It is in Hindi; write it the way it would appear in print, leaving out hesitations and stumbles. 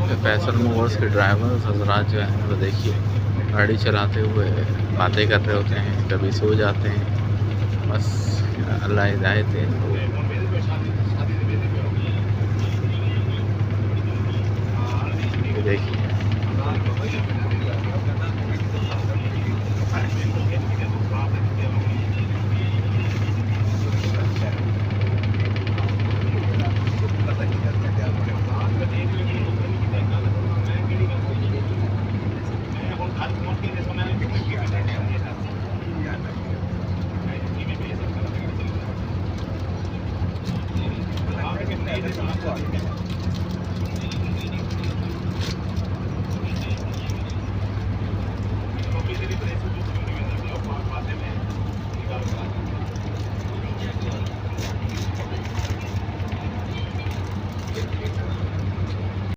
फैसल मूवर्स के ड्राइवर हजरात जो हैं वो देखिए गाड़ी चलाते हुए बातें कर रहे होते हैं, कभी सो जाते हैं। बस अल्लाह हिदायत दे इनको। ये देखिए